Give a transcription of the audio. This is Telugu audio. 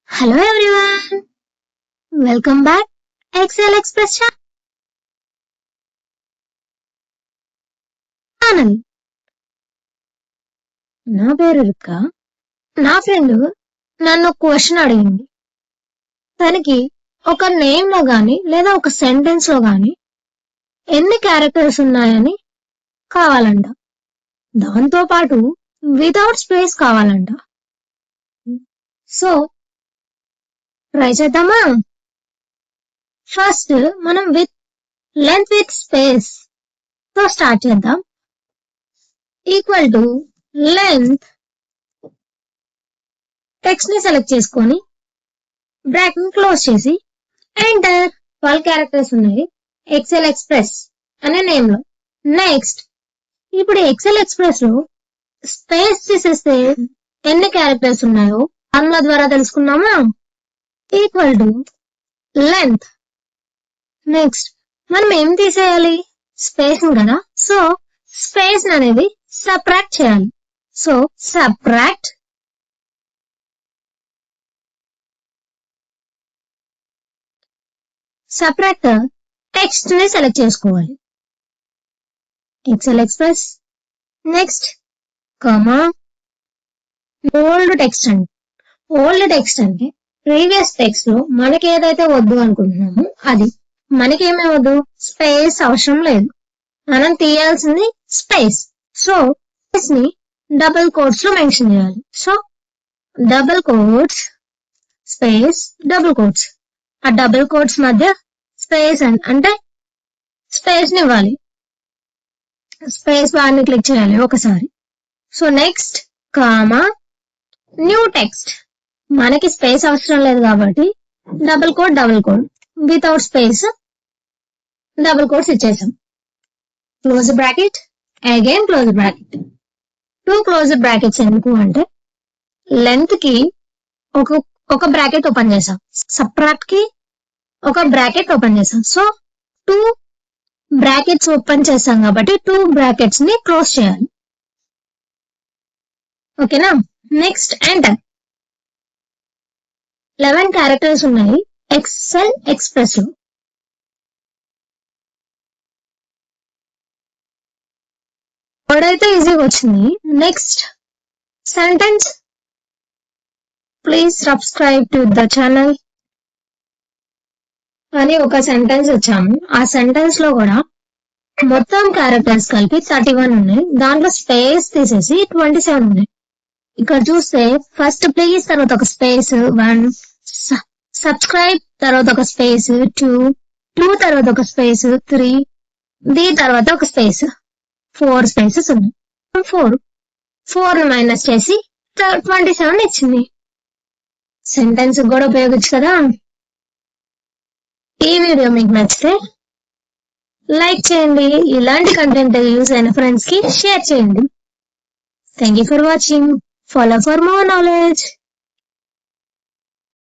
Hello everyone, welcome back Excel Express channel. నా పేరు రుక్క. నా ఫ్రెండ్ నన్ను క్వశ్చన్ అడిగింది. తనకి ఒక నేమ్ లో గాని లేదా ఒక సెంటెన్స్ లో గాని ఎన్ని క్యారెక్టర్స్ ఉన్నాయని కావాలంట. దాంతో పాటు వితౌట్ స్పేస్ కావాలంట. సో ట్రై చేద్దామా? ఫస్ట్ మనం లెంత్ విత్ స్పేస్ తో స్టార్ట్ చేద్దాం. ఈక్వల్ టు లెంత్ టెక్స్ట్ ని సెలెక్ట్ చేసుకొని బ్రాకెట్ క్లోజ్ చేసి ఎంటర్. 12 క్యారెక్టర్స్ ఉన్నాయి ఎక్సెల్ ఎక్స్ప్రెస్ అనే నేమ్ లో. నెక్స్ట్ ఇప్పుడు ఎక్సెల్ ఎక్స్ప్రెస్ లో స్పేస్ తీసేస్తే ఎన్ని క్యారెక్టర్స్ ఉన్నాయో ఫార్ములా ద్వారా తెలుసుకున్నామా? Equal to length. నెక్స్ట్ మనం ఏం తీసేయాలి? స్పేస్ కదా. సో స్పేస్ అనేది సబ్ట్రాక్ట్ చేయాలి. సో సబ్ట్రాక్ట్ టెక్స్ట్ ని సెలెక్ట్ చేసుకోవాలి. XL express. Next comma old text అంటే ప్రీవియస్ టెక్స్ట్ లో మనకి ఏదైతే వద్దు అనుకుంటున్నామో అది. మనకేమే వద్దు? స్పేస్ అవసరం లేదు. మనం తీయాల్సింది స్పేస్. సో స్పేస్ ని డబుల్ కోట్స్ లో మెన్షన్ చేయాలి. So double quotes space double quotes. ఆ డబుల్ కోట్స్ మధ్య స్పేస్ అంటే స్పేస్ ని ఇవ్వాలి. స్పేస్ బార్ని క్లిక్ చేయాలి ఒకసారి. So next comma new text. మనకి స్పేస్ అవసరం లేదు కాబట్టి double quote without space double quotes ఇచ్చేసాం. Close bracket, again close bracket. 2 close brackets ఎందుకు అంటే లెంత్ కి ఒక బ్రాకెట్ ఓపెన్ చేసాం, సబ్ట్రాక్ట్ కి ఒక బ్రాకెట్ ఓపెన్ చేసాం. సో 2 బ్రాకెట్స్ ఓపెన్ చేసాం కాబట్టి 2 బ్రాకెట్స్ ని క్లోజ్ చేయాలి. ఓకేనా? Next enter. 11 క్యారెక్టర్స్ ఉన్నాయి ఎక్సెల్ ఎక్స్ప్రెస్ లో. వర్డ్ అయితే ఈజీగా వచ్చింది. Next sentence. Please subscribe to the channel అని ఒక సెంటెన్స్ ఇచ్చాము. ఆ సెంటెన్స్ లో కూడా మొత్తం క్యారెక్టర్స్ కలిపి 31 ఉన్నాయి. దాంట్లో స్పేస్ తీసేసి 27 ఉన్నాయి. ఇక్కడ చూస్తే ఫస్ట్ ప్లీజ్ తర్వాత ఒక స్పేస్ 1, సబ్స్క్రైబ్ తర్వాత ఒక స్పేస్ 2 తర్వాత ఒక స్పేస్ 3, ది తర్వాత ఒక స్పేస్ 4 స్పేసెస్ ఉన్నాయి. 4 మైనస్ చేసి 27 ఇచ్చింది. సెంటెన్స్ కూడా ఉపయోగించు కదా. ఈ వీడియో మీకు నచ్చితే లైక్ చేయండి. ఇలాంటి కంటెంట్ యూజ్ అయిన ఫ్రెండ్స్ కి షేర్ చేయండి. Thank you for watching. Follow for more knowledge.